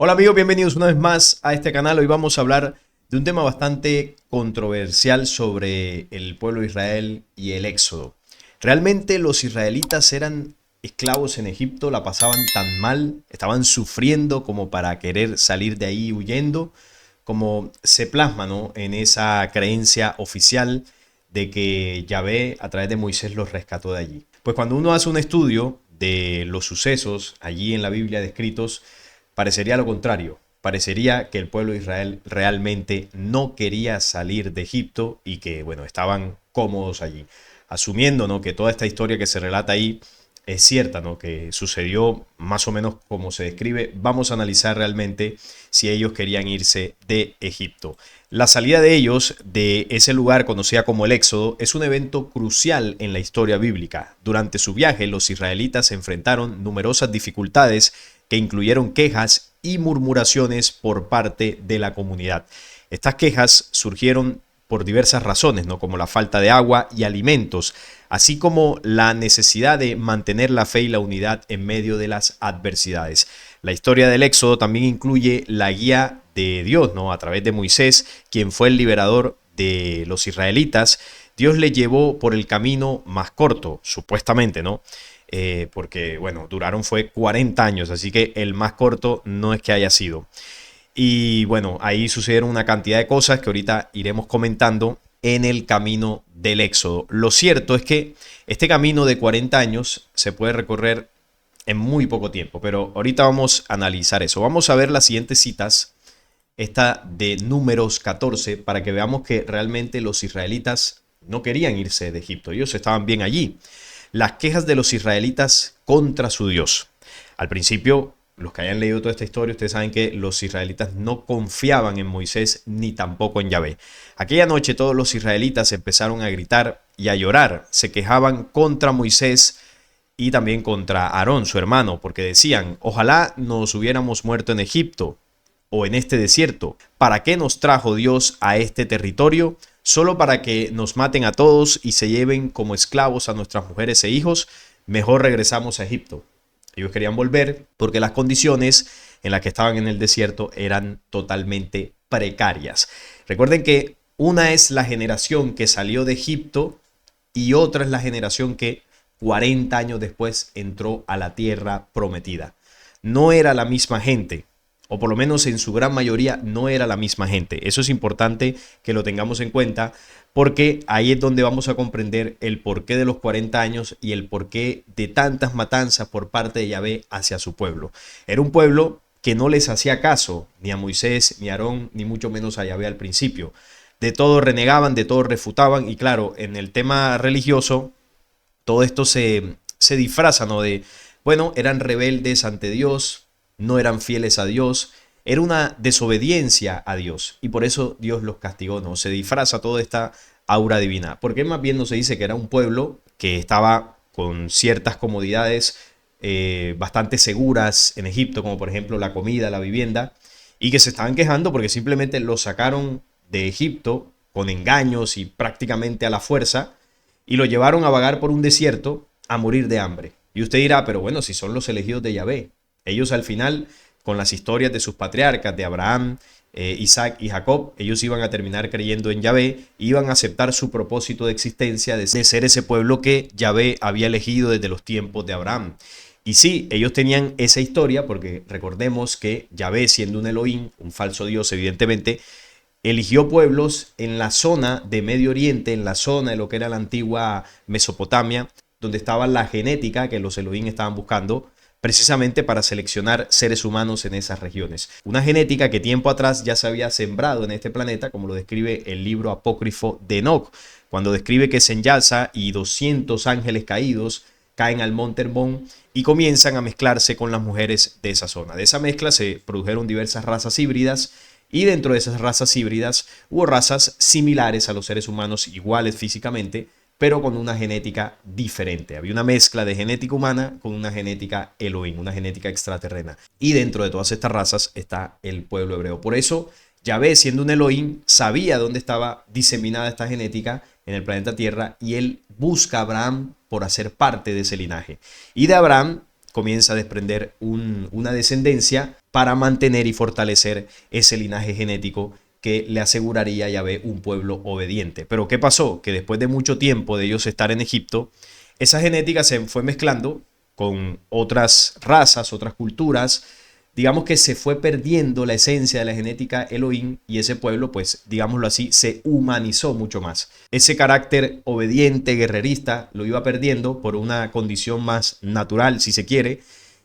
Hola amigos, bienvenidos una vez más a este canal. Hoy vamos a hablar de un tema bastante controversial sobre el pueblo de Israel y el éxodo. ¿Realmente los israelitas eran esclavos en Egipto? ¿La pasaban tan mal? ¿Estaban sufriendo como para querer salir de ahí huyendo? Como se plasma, ¿no?, en esa creencia oficial de que Yahvé a través de Moisés los rescató de allí. Pues cuando uno hace un estudio de los sucesos allí en la Biblia descritos, parecería lo contrario. Parecería que el pueblo de Israel realmente no quería salir de Egipto y que, bueno, estaban cómodos allí. Asumiendo, ¿no?, que toda esta historia que se relata ahí es cierta, ¿no?, que sucedió más o menos como se describe, vamos a analizar realmente si ellos querían irse de Egipto. La salida de ellos de ese lugar conocida como el Éxodo es un evento crucial en la historia bíblica. Durante su viaje, los israelitas enfrentaron numerosas dificultades que incluyeron quejas y murmuraciones por parte de la comunidad. Estas quejas surgieron por diversas razones, ¿no?, como la falta de agua y alimentos, así como la necesidad de mantener la fe y la unidad en medio de las adversidades. La historia del Éxodo también incluye la guía de Dios, ¿no?, a través de Moisés, quien fue el liberador de los israelitas. Dios le llevó por el camino más corto, supuestamente, ¿no? Porque, bueno, duraron fue 40 años, así que el más corto no es que haya sido. Y bueno, ahí sucedieron una cantidad de cosas que ahorita iremos comentando en el camino del Éxodo. Lo cierto es que este camino de 40 años se puede recorrer en muy poco tiempo, pero ahorita vamos a analizar eso. Vamos a ver las siguientes citas, esta de Números 14, para que veamos que realmente los israelitas no querían irse de Egipto, ellos estaban bien allí. Las quejas de los israelitas contra su Dios. Al principio, los que hayan leído toda esta historia, ustedes saben que los israelitas no confiaban en Moisés ni tampoco en Yahvé. Aquella noche todos los israelitas empezaron a gritar y a llorar. Se quejaban contra Moisés y también contra Aarón, su hermano, porque decían: ojalá nos hubiéramos muerto en Egipto o en este desierto. ¿Para qué nos trajo Dios a este territorio? ¿Solo para que nos maten a todos y se lleven como esclavos a nuestras mujeres e hijos? Mejor regresamos a Egipto. Ellos querían volver porque las condiciones en las que estaban en el desierto eran totalmente precarias. Recuerden que una es la generación que salió de Egipto y otra es la generación que 40 años después entró a la tierra prometida. No era la misma gente, o por lo menos en su gran mayoría no era la misma gente. Eso es importante que lo tengamos en cuenta, porque ahí es donde vamos a comprender el porqué de los 40 años y el porqué de tantas matanzas por parte de Yahvé hacia su pueblo. Era un pueblo que no les hacía caso ni a Moisés, ni a Aarón, ni mucho menos a Yahvé al principio. De todo renegaban, de todo refutaban, y claro, en el tema religioso, todo esto se disfraza, ¿no?, de, bueno, eran rebeldes ante Dios, no eran fieles a Dios, era una desobediencia a Dios y por eso Dios los castigó, ¿no? Se disfraza toda esta aura divina, porque más bien no se dice que era un pueblo que estaba con ciertas comodidades bastante seguras en Egipto, como por ejemplo la comida, la vivienda, y que se estaban quejando porque simplemente los sacaron de Egipto con engaños y prácticamente a la fuerza y lo llevaron a vagar por un desierto a morir de hambre. Y usted dirá, pero bueno, si son los elegidos de Yahvé, ellos al final, con las historias de sus patriarcas, de Abraham, Isaac y Jacob, ellos iban a terminar creyendo en Yahvé, iban a aceptar su propósito de existencia de ser ese pueblo que Yahvé había elegido desde los tiempos de Abraham. Y sí, ellos tenían esa historia porque recordemos que Yahvé, siendo un Elohim, un falso Dios evidentemente, eligió pueblos en la zona de Medio Oriente, en la zona de lo que era la antigua Mesopotamia, donde estaba la genética que los Elohim estaban buscando, precisamente para seleccionar seres humanos en esas regiones. Una genética que tiempo atrás ya se había sembrado en este planeta, como lo describe el libro apócrifo de Enoch, cuando describe que Senyasa y 200 ángeles caídos caen al monte Hermón y comienzan a mezclarse con las mujeres de esa zona. De esa mezcla se produjeron diversas razas híbridas, y dentro de esas razas híbridas hubo razas similares a los seres humanos, iguales físicamente, pero con una genética diferente. Había una mezcla de genética humana con una genética Elohim, una genética extraterrena. Y dentro de todas estas razas está el pueblo hebreo. Por eso, Yahvé, siendo un Elohim, sabía dónde estaba diseminada esta genética en el planeta Tierra y él busca a Abraham por hacer parte de ese linaje. Y de Abraham comienza a desprender una descendencia para mantener y fortalecer ese linaje genético que le aseguraría a Yahvé un pueblo obediente. Pero ¿qué pasó? Que después de mucho tiempo de ellos estar en Egipto, esa genética se fue mezclando con otras razas, otras culturas. Digamos que se fue perdiendo la esencia de la genética Elohim y ese pueblo, pues digámoslo así, se humanizó mucho más. Ese carácter obediente, guerrerista, lo iba perdiendo por una condición más natural, si se quiere.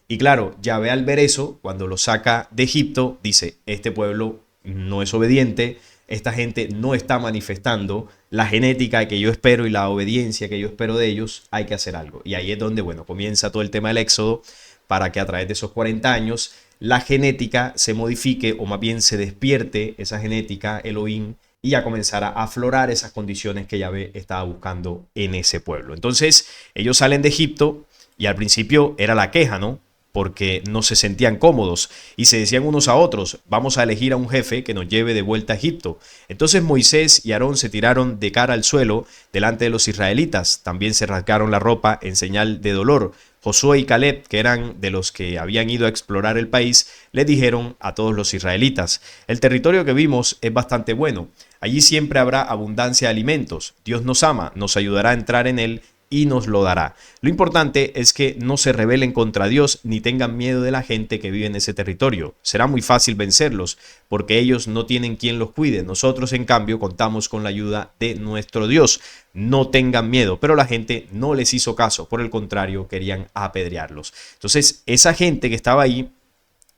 Y claro, Yahvé al ver eso, cuando lo saca de Egipto, dice, este pueblo no es obediente, esta gente no está manifestando la genética que yo espero y la obediencia que yo espero de ellos, hay que hacer algo. Y ahí es donde, bueno, comienza todo el tema del éxodo para que a través de esos 40 años la genética se modifique o más bien se despierte esa genética Elohim y ya comenzará a aflorar esas condiciones que Yahvé estaba buscando en ese pueblo. Entonces ellos salen de Egipto y al principio era la queja, ¿no? Porque no se sentían cómodos y se decían unos a otros, vamos a elegir a un jefe que nos lleve de vuelta a Egipto. Entonces Moisés y Aarón se tiraron de cara al suelo delante de los israelitas, también se rasgaron la ropa en señal de dolor. Josué y Caleb, que eran de los que habían ido a explorar el país, le dijeron a todos los israelitas, el territorio que vimos es bastante bueno, allí siempre habrá abundancia de alimentos, Dios nos ama, nos ayudará a entrar en él y nos lo dará. Lo importante es que no se rebelen contra Dios ni tengan miedo de la gente que vive en ese territorio. Será muy fácil vencerlos porque ellos no tienen quien los cuide. Nosotros, en cambio, contamos con la ayuda de nuestro Dios. No tengan miedo, pero la gente no les hizo caso. Por el contrario, querían apedrearlos. Entonces, esa gente que estaba ahí,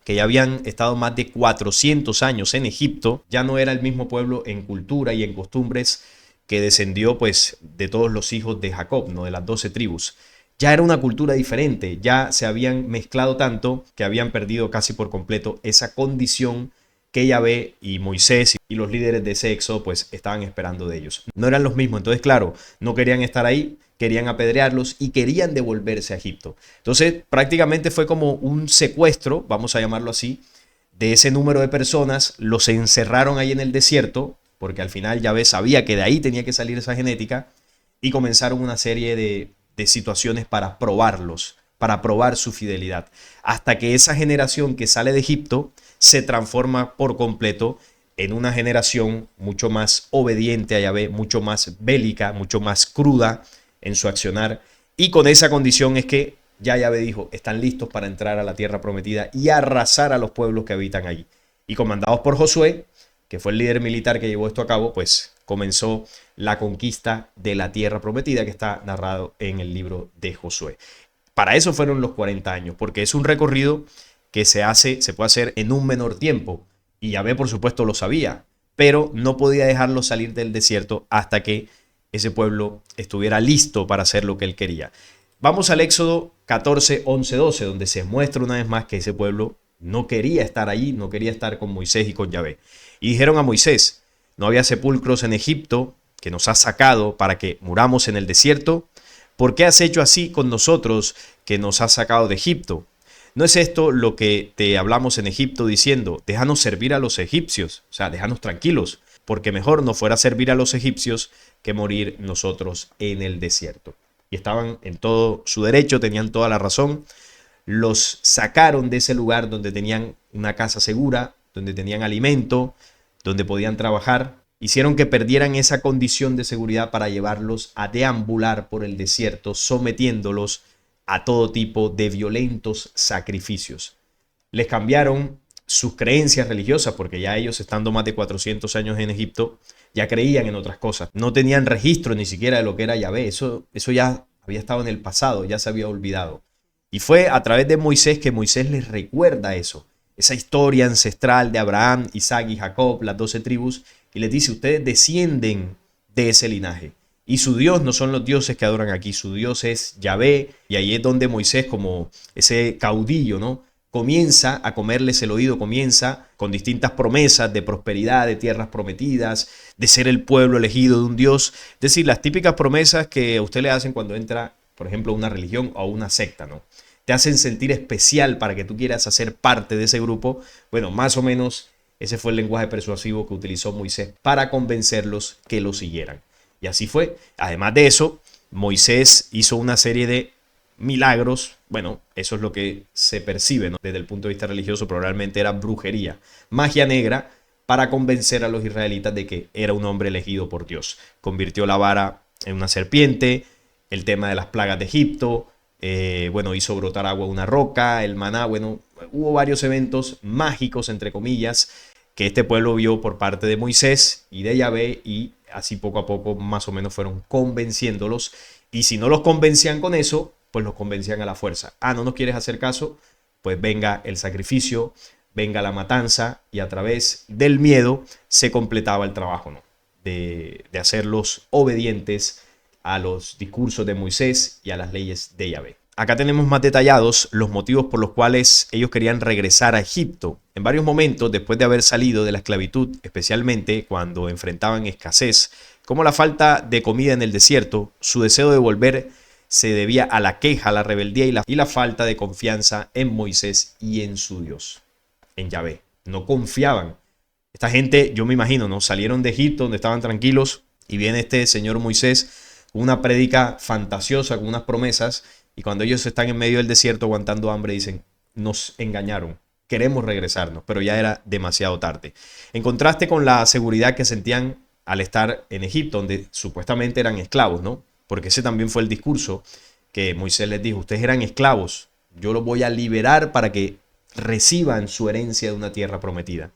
que ya habían estado más de 400 años en Egipto, ya no era el mismo pueblo en cultura y en costumbres que descendió pues de todos los hijos de Jacob, no de las 12 tribus. Ya era una cultura diferente, ya se habían mezclado tanto que habían perdido casi por completo esa condición que Yahvé y Moisés y los líderes de ese éxodo pues estaban esperando de ellos. No eran los mismos, entonces claro, no querían estar ahí, querían apedrearlos y querían devolverse a Egipto. Entonces prácticamente fue como un secuestro, vamos a llamarlo así, de ese número de personas, los encerraron ahí en el desierto, porque al final Yahvé sabía que de ahí tenía que salir esa genética y comenzaron una serie de situaciones para probarlos, para probar su fidelidad, hasta que esa generación que sale de Egipto se transforma por completo en una generación mucho más obediente a Yahvé, mucho más bélica, mucho más cruda en su accionar, y con esa condición es que ya Yahvé dijo, están listos para entrar a la tierra prometida y arrasar a los pueblos que habitan allí. Y comandados por Josué, que fue el líder militar que llevó esto a cabo, pues comenzó la conquista de la tierra prometida que está narrado en el libro de Josué. Para eso fueron los 40 años, porque es un recorrido que se puede hacer en un menor tiempo. Y Yahvé, por supuesto, lo sabía, pero no podía dejarlo salir del desierto hasta que ese pueblo estuviera listo para hacer lo que él quería. Vamos al Éxodo 14, 11, 12, donde se muestra una vez más que ese pueblo no quería estar allí, no quería estar con Moisés y con Yahvé. Y dijeron a Moisés, no había sepulcros en Egipto que nos has sacado para que muramos en el desierto. ¿Por qué has hecho así con nosotros que nos has sacado de Egipto? ¿No es esto lo que te hablamos en Egipto diciendo, déjanos servir a los egipcios? O sea, déjanos tranquilos, porque mejor nos fuera servir a los egipcios que morir nosotros en el desierto. Y estaban en todo su derecho, tenían toda la razón. Los sacaron de ese lugar donde tenían una casa segura, donde tenían alimento, donde podían trabajar. Hicieron que perdieran esa condición de seguridad para llevarlos a deambular por el desierto, sometiéndolos a todo tipo de violentos sacrificios. Les cambiaron sus creencias religiosas, porque ya ellos, estando más de 400 años en Egipto, ya creían en otras cosas. No tenían registro ni siquiera de lo que era Yahvé. Eso ya había estado en el pasado, ya se había olvidado. Y fue a través de Moisés que Moisés les recuerda eso, esa historia ancestral de Abraham, Isaac y Jacob, las 12 tribus, y les dice, ustedes descienden de ese linaje. Y su Dios no son los dioses que adoran aquí, su Dios es Yahvé, y ahí es donde Moisés, como ese caudillo, ¿no?, comienza a comerles el oído, comienza con distintas promesas de prosperidad, de tierras prometidas, de ser el pueblo elegido de un Dios. Es decir, las típicas promesas que a usted le hacen cuando entra, por ejemplo, a una religión o a una secta, ¿no? Te hacen sentir especial para que tú quieras hacer parte de ese grupo. Bueno, más o menos ese fue el lenguaje persuasivo que utilizó Moisés para convencerlos que lo siguieran. Y así fue. Además de eso, Moisés hizo una serie de milagros. Bueno, eso es lo que se percibe, ¿no?, desde el punto de vista religioso, pero realmente era brujería, magia negra, para convencer a los israelitas de que era un hombre elegido por Dios. Convirtió la vara en una serpiente, el tema de las plagas de Egipto, bueno, hizo brotar agua de una roca, el maná, bueno, hubo varios eventos mágicos, entre comillas, que este pueblo vio por parte de Moisés y de Yahvé, y así poco a poco más o menos fueron convenciéndolos, y si no los convencían con eso, pues los convencían a la fuerza. Ah, ¿no nos quieres hacer caso? Pues venga el sacrificio, venga la matanza, y a través del miedo se completaba el trabajo, ¿no?, de hacerlos obedientes a los discursos de Moisés y a las leyes de Yahvé. Acá tenemos más detallados los motivos por los cuales ellos querían regresar a Egipto. En varios momentos, después de haber salido de la esclavitud, especialmente cuando enfrentaban escasez, como la falta de comida en el desierto, su deseo de volver se debía a la queja, a la rebeldía y la falta de confianza en Moisés y en su Dios, en Yahvé. No confiaban. Esta gente, yo me imagino, ¿no?, salieron de Egipto donde estaban tranquilos y viene este señor Moisés, una prédica fantasiosa con unas promesas, y cuando ellos están en medio del desierto aguantando hambre dicen: nos engañaron, queremos regresarnos, pero ya era demasiado tarde. En contraste con la seguridad que sentían al estar en Egipto, donde supuestamente eran esclavos, ¿no? Porque ese también fue el discurso que Moisés les dijo: ustedes eran esclavos, yo los voy a liberar para que reciban su herencia de una tierra prometida.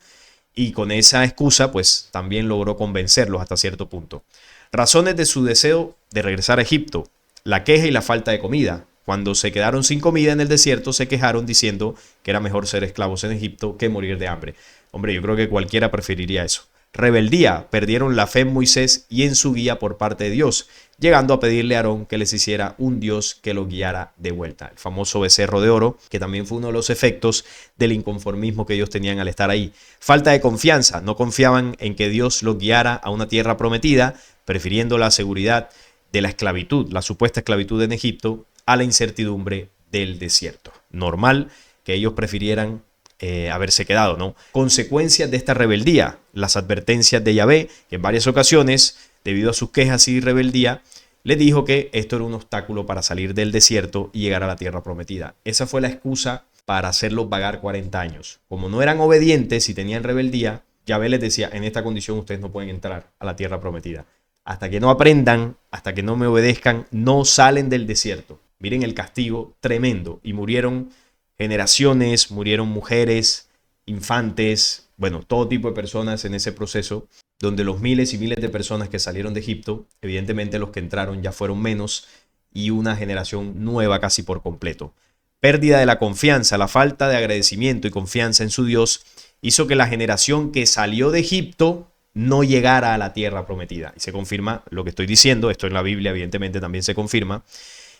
Y con esa excusa, pues también logró convencerlos hasta cierto punto. Razones de su deseo de regresar a Egipto: la queja y la falta de comida. Cuando se quedaron sin comida en el desierto, se quejaron diciendo que era mejor ser esclavos en Egipto que morir de hambre. Hombre, yo creo que cualquiera preferiría eso. Rebeldía: perdieron la fe en Moisés y en su guía por parte de Dios, llegando a pedirle a Aarón que les hiciera un Dios que lo guiara de vuelta. El famoso becerro de oro, que también fue uno de los efectos del inconformismo que ellos tenían al estar ahí. Falta de confianza: no confiaban en que Dios los guiara a una tierra prometida, prefiriendo la seguridad de la esclavitud, la supuesta esclavitud en Egipto, a la incertidumbre del desierto. Normal que ellos prefirieran haberse quedado, ¿no? Consecuencias de esta rebeldía: las advertencias de Yahvé, que en varias ocasiones, debido a sus quejas y rebeldía, les dijo que esto era un obstáculo para salir del desierto y llegar a la tierra prometida. Esa fue la excusa para hacerlos vagar 40 años. Como no eran obedientes y tenían rebeldía, Yahvé les decía: en esta condición ustedes no pueden entrar a la tierra prometida. Hasta que no aprendan, hasta que no me obedezcan, no salen del desierto. Miren el castigo tremendo. Y murieron generaciones, murieron mujeres, infantes, bueno, todo tipo de personas en ese proceso, donde los miles y miles de personas que salieron de Egipto, evidentemente los que entraron ya fueron menos, y una generación nueva casi por completo. Pérdida de la confianza, la falta de agradecimiento y confianza en su Dios hizo que la generación que salió de Egipto no llegara a la tierra prometida. Y se confirma lo que estoy diciendo, esto en la Biblia evidentemente también se confirma,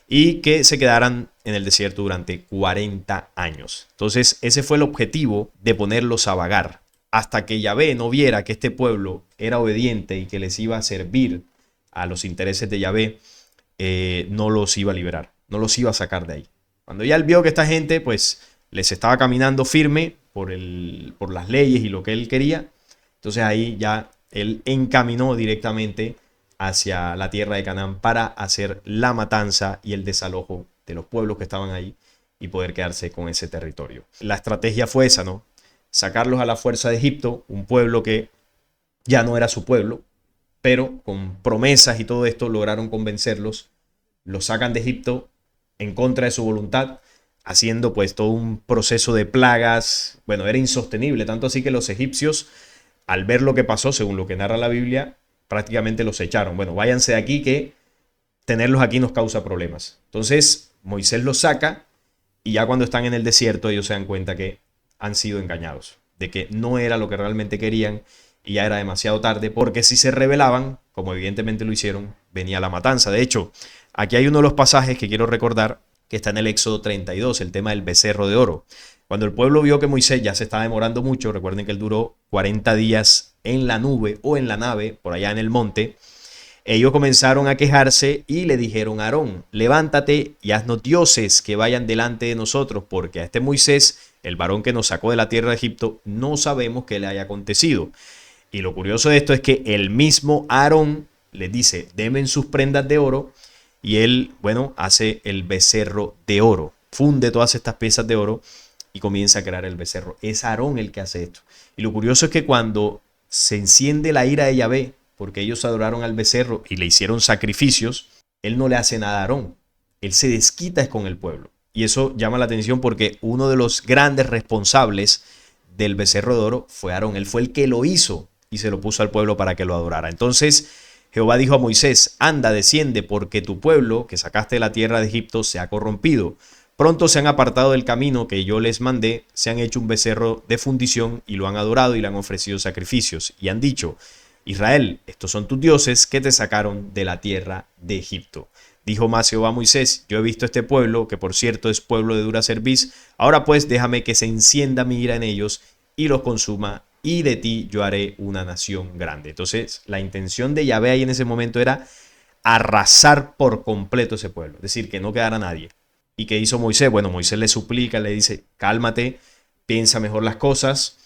y que se quedaran en el desierto durante 40 años. Entonces ese fue el objetivo de ponerlos a vagar. Hasta que Yahvé no viera que este pueblo era obediente y que les iba a servir a los intereses de Yahvé, no los iba a liberar, no los iba a sacar de ahí. Cuando ya él vio que esta gente pues les estaba caminando firme por las leyes y lo que él quería, entonces ahí ya él encaminó directamente hacia la tierra de Canaán para hacer la matanza y el desalojo de los pueblos que estaban ahí y poder quedarse con ese territorio. La estrategia fue esa, ¿no? Sacarlos a la fuerza de Egipto, un pueblo que ya no era su pueblo, pero con promesas y todo esto lograron convencerlos, los sacan de Egipto en contra de su voluntad, haciendo pues todo un proceso de plagas. Bueno, era insostenible, tanto así que los egipcios, al ver lo que pasó, según lo que narra la Biblia, prácticamente los echaron. Bueno, váyanse de aquí, que tenerlos aquí nos causa problemas. Entonces Moisés los saca, y ya cuando están en el desierto ellos se dan cuenta que han sido engañados, de que no era lo que realmente querían, y ya era demasiado tarde, porque si se rebelaban, como evidentemente lo hicieron, venía la matanza. De hecho, aquí hay uno de los pasajes que quiero recordar, que está en el Éxodo 32, el tema del becerro de oro. Cuando el pueblo vio que Moisés ya se estaba demorando mucho, recuerden que él duró 40 días en la nube o en la nave, por allá en el monte, ellos comenzaron a quejarse y le dijeron a Aarón: levántate y haznos dioses que vayan delante de nosotros, porque a este Moisés, el varón que nos sacó de la tierra de Egipto, no sabemos qué le haya acontecido. Y lo curioso de esto es que el mismo Aarón les dice: denme sus prendas de oro y él, bueno, hace el becerro de oro, funde todas estas piezas de oro y comienza a crear el becerro. Es Aarón el que hace esto. Y lo curioso es que cuando se enciende la ira de Yahvé, porque ellos adoraron al becerro y le hicieron sacrificios, él no le hace nada a Aarón. Él se desquita con el pueblo. Y eso llama la atención porque uno de los grandes responsables del becerro de oro fue Aarón. Él fue el que lo hizo y se lo puso al pueblo para que lo adorara. Entonces Jehová dijo a Moisés: anda, desciende, porque tu pueblo que sacaste de la tierra de Egipto se ha corrompido. Pronto se han apartado del camino que yo les mandé, se han hecho un becerro de fundición y lo han adorado y le han ofrecido sacrificios. Y han dicho: Israel, estos son tus dioses que te sacaron de la tierra de Egipto. Dijo más Jehová a Moisés: yo he visto este pueblo, que por cierto es pueblo de dura cerviz. Ahora pues déjame que se encienda mi ira en ellos y los consuma, y de ti yo haré una nación grande. Entonces la intención de Yahvé ahí en ese momento era arrasar por completo ese pueblo, es decir, que no quedara nadie. ¿Y qué hizo Moisés? Bueno, Moisés le suplica, le dice: cálmate, piensa mejor las cosas.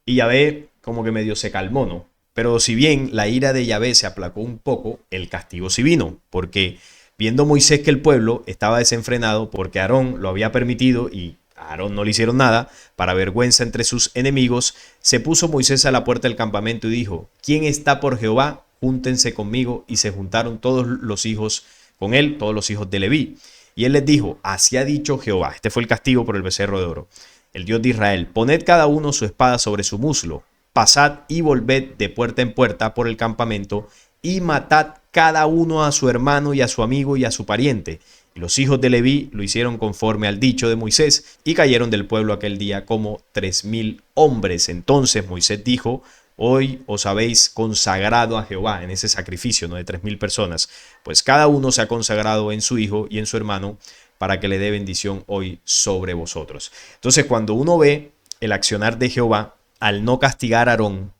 Y Yahvé como que medio se calmó, ¿no? Pero si bien la ira de Yahvé se aplacó un poco, el castigo sí vino, porque viendo Moisés que el pueblo estaba desenfrenado porque Aarón lo había permitido y a Aarón no le hicieron nada, para vergüenza entre sus enemigos, se puso Moisés a la puerta del campamento y dijo: ¿quién está por Jehová? Júntense conmigo. Y se juntaron todos los hijos con él, todos los hijos de Leví. Y él les dijo: así ha dicho Jehová. Este fue el castigo por el becerro de oro, el Dios de Israel: poned cada uno su espada sobre su muslo, pasad y volved de puerta en puerta por el campamento, y matad cada uno a su hermano y a su amigo y a su pariente. Y los hijos de Leví lo hicieron conforme al dicho de Moisés, y cayeron del pueblo aquel día como 3000 hombres. Entonces Moisés dijo: hoy os habéis consagrado a Jehová en ese sacrificio, ¿no?, de 3000 personas. Pues cada uno se ha consagrado en su hijo y en su hermano, para que le dé bendición hoy sobre vosotros. Entonces, cuando uno ve el accionar de Jehová al no castigar a Aarón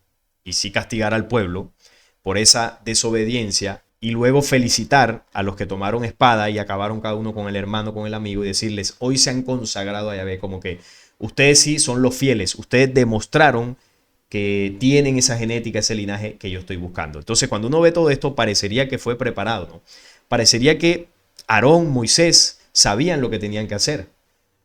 y sí castigar al pueblo por esa desobediencia, y luego felicitar a los que tomaron espada y acabaron cada uno con el hermano, con el amigo, y decirles: hoy se han consagrado a Yahvé, como que ustedes sí son los fieles, ustedes demostraron que tienen esa genética, ese linaje que yo estoy buscando. Entonces, cuando uno ve todo esto, parecería que fue preparado, ¿no? Parecería que Aarón, Moisés sabían lo que tenían que hacer.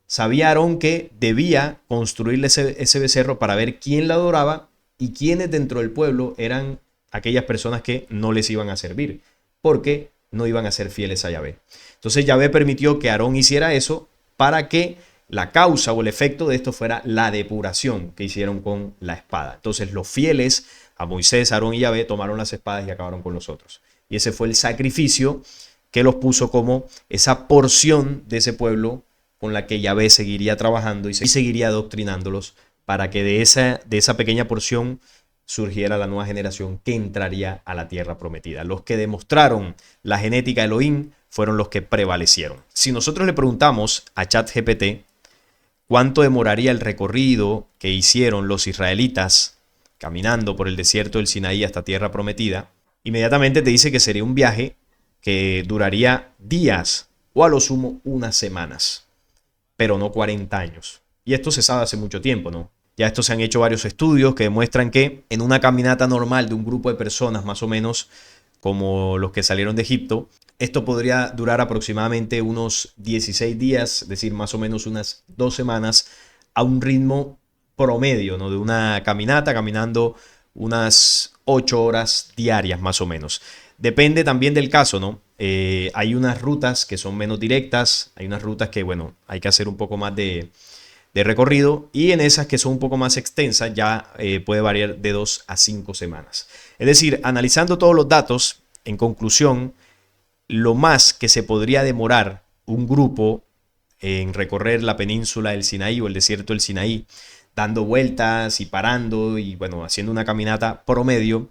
Sabía Aarón que debía construirle ese becerro para ver quién la adoraba y quiénes dentro del pueblo eran aquellas personas que no les iban a servir, porque no iban a ser fieles a Yahvé. Entonces Yahvé permitió que Aarón hiciera eso para que la causa o el efecto de esto fuera la depuración que hicieron con la espada. Entonces los fieles a Moisés, Aarón y Yahvé tomaron las espadas y acabaron con los otros. Y ese fue el sacrificio que los puso como esa porción de ese pueblo con la que Yahvé seguiría trabajando y seguiría adoctrinándolos, para que de esa pequeña porción surgiera la nueva generación que entraría a la tierra prometida. Los que demostraron la genética de Elohim fueron los que prevalecieron. Si nosotros le preguntamos a ChatGPT cuánto demoraría el recorrido que hicieron los israelitas caminando por el desierto del Sinaí hasta tierra prometida, inmediatamente te dice que sería un viaje que duraría días o a lo sumo unas semanas, pero no 40 años. Y esto se sabe hace mucho tiempo, ¿no? Ya esto se han hecho varios estudios que demuestran que en una caminata normal de un grupo de personas, más o menos como los que salieron de Egipto, esto podría durar aproximadamente unos 16 días, es decir, más o menos unas 2 semanas, a un ritmo promedio, ¿no?, de una caminata, caminando unas 8 horas diarias, más o menos. Depende también del caso, ¿no? Hay unas rutas que son menos directas, hay unas rutas que, bueno, hay que hacer un poco más de recorrido, y en esas que son un poco más extensas ya puede variar de 2 a 5 semanas. Es decir, analizando todos los datos, en conclusión, lo más que se podría demorar un grupo en recorrer la península del Sinaí o el desierto del Sinaí, dando vueltas y parando y, bueno, haciendo una caminata promedio,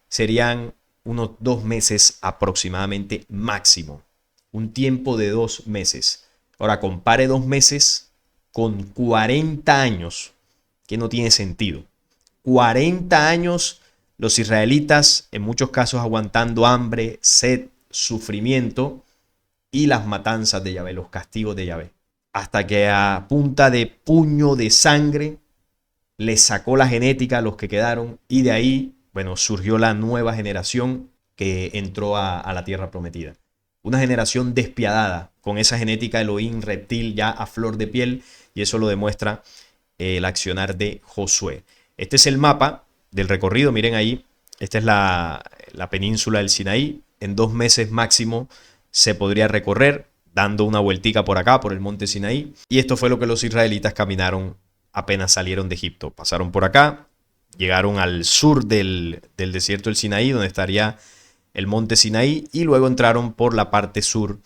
serían unos 2 meses aproximadamente máximo. Un tiempo de 2 meses. Ahora compare 2 meses con 40 años, que no tiene sentido. 40 años los israelitas, en muchos casos aguantando hambre, sed, sufrimiento y las matanzas de Yahvé, los castigos de Yahvé. Hasta que a punta de puño de sangre les sacó la genética a los que quedaron, y de ahí, bueno, surgió la nueva generación que entró a la tierra prometida. Una generación despiadada, con esa genética Elohim reptil ya a flor de piel, y eso lo demuestra el accionar de Josué. Este es el mapa del recorrido, miren ahí, esta es la península del Sinaí. En 2 meses máximo se podría recorrer, dando una vueltica por acá, por el monte Sinaí. Y esto fue lo que los israelitas caminaron apenas salieron de Egipto. Pasaron por acá, llegaron al sur del desierto del Sinaí, donde estaría el monte Sinaí, y luego entraron por la parte sur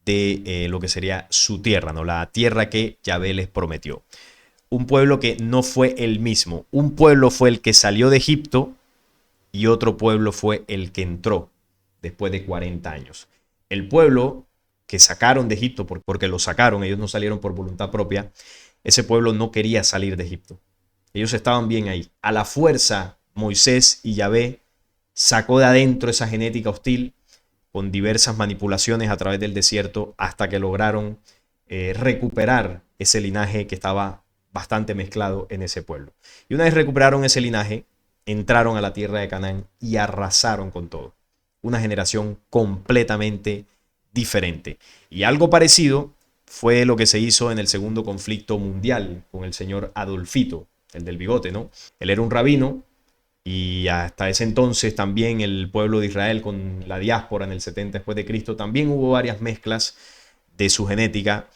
de lo que sería su tierra, ¿no? La tierra que Yahvé les prometió. Un pueblo que no fue el mismo. Un pueblo fue el que salió de Egipto y otro pueblo fue el que entró después de 40 años. El pueblo que sacaron de Egipto, porque lo sacaron, ellos no salieron por voluntad propia, ese pueblo no quería salir de Egipto. Ellos estaban bien ahí. A la fuerza, Moisés y Yahvé sacó de adentro esa genética hostil con diversas manipulaciones a través del desierto hasta que lograron recuperar ese linaje que estaba bastante mezclado en ese pueblo. Y una vez recuperaron ese linaje, entraron a la tierra de Canaán y arrasaron con todo. Una generación completamente diferente. Y algo parecido fue lo que se hizo en el segundo conflicto mundial con el señor Adolfito, el del bigote, ¿no? Él era un rabino y hasta ese entonces también el pueblo de Israel con la diáspora en el 70 después de Cristo también hubo varias mezclas de su genética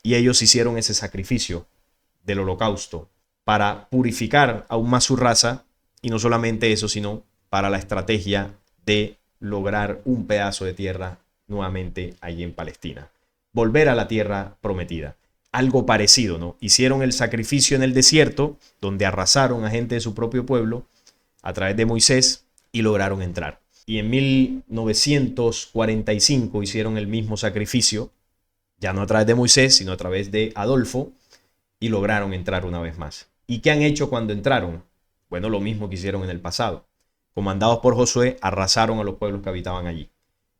y ellos hicieron ese sacrificio del holocausto para purificar aún más su raza y no solamente eso, sino para la estrategia de lograr un pedazo de tierra nuevamente allí en Palestina. Volver a la tierra prometida. Algo parecido, ¿no? Hicieron el sacrificio en el desierto, donde arrasaron a gente de su propio pueblo a través de Moisés y lograron entrar. Y en 1945 hicieron el mismo sacrificio, ya no a través de Moisés, sino a través de Adolfo, y lograron entrar una vez más. ¿Y qué han hecho cuando entraron? Bueno, lo mismo que hicieron en el pasado. Comandados por Josué, arrasaron a los pueblos que habitaban allí.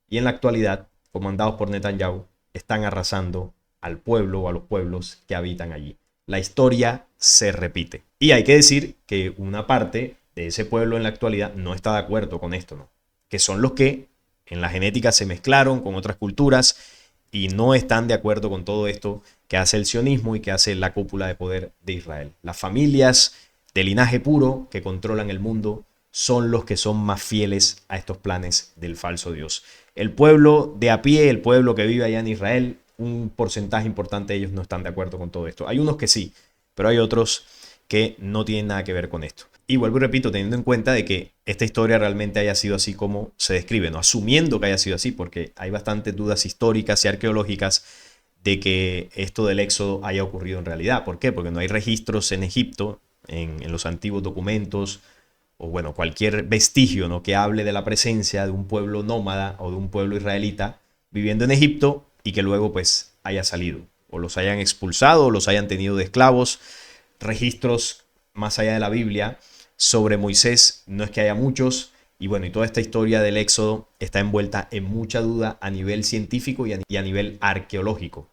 Y en la actualidad, comandados por Netanyahu, están arrasando al pueblo o a los pueblos que habitan allí. La historia se repite. Y hay que decir que una parte de ese pueblo en la actualidad no está de acuerdo con esto, ¿no? Que son los que en la genética se mezclaron con otras culturas y no están de acuerdo con todo esto que hace el sionismo y que hace la cúpula de poder de Israel. Las familias de linaje puro que controlan el mundo son los que son más fieles a estos planes del falso Dios. El pueblo de a pie, el pueblo que vive allá en Israel, un porcentaje importante de ellos no están de acuerdo con todo esto. Hay unos que sí, pero hay otros que no tienen nada que ver con esto. Y vuelvo y repito, teniendo en cuenta de que esta historia realmente haya sido así como se describe, ¿no? Asumiendo que haya sido así, porque hay bastantes dudas históricas y arqueológicas de que esto del éxodo haya ocurrido en realidad. ¿Por qué? Porque no hay registros en Egipto, en los antiguos documentos, o bueno, cualquier vestigio, ¿no?, que hable de la presencia de un pueblo nómada o de un pueblo israelita viviendo en Egipto y que luego pues haya salido, o los hayan expulsado, o los hayan tenido de esclavos. Registros más allá de la Biblia sobre Moisés no es que haya muchos, y bueno, y toda esta historia del éxodo está envuelta en mucha duda a nivel científico y a nivel arqueológico.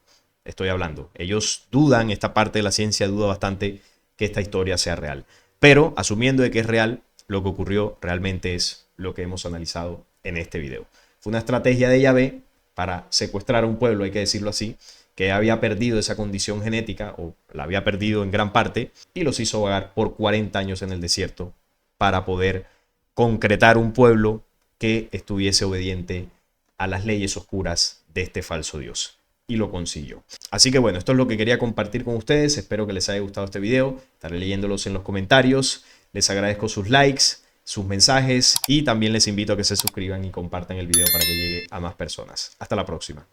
Estoy hablando. Ellos dudan, esta parte de la ciencia duda bastante que esta historia sea real. Pero asumiendo de que es real, lo que ocurrió realmente es lo que hemos analizado en este video. Fue una estrategia de Yahvé para secuestrar a un pueblo, hay que decirlo así, que había perdido esa condición genética, o la había perdido en gran parte, y los hizo vagar por 40 años en el desierto para poder concretar un pueblo que estuviese obediente a las leyes oscuras de este falso Dios. Y lo consiguió. Así que bueno, esto es lo que quería compartir con ustedes. Espero que les haya gustado este video. Estaré leyéndolos en los comentarios. Les agradezco sus likes, sus mensajes y también les invito a que se suscriban y compartan el video para que llegue a más personas. Hasta la próxima.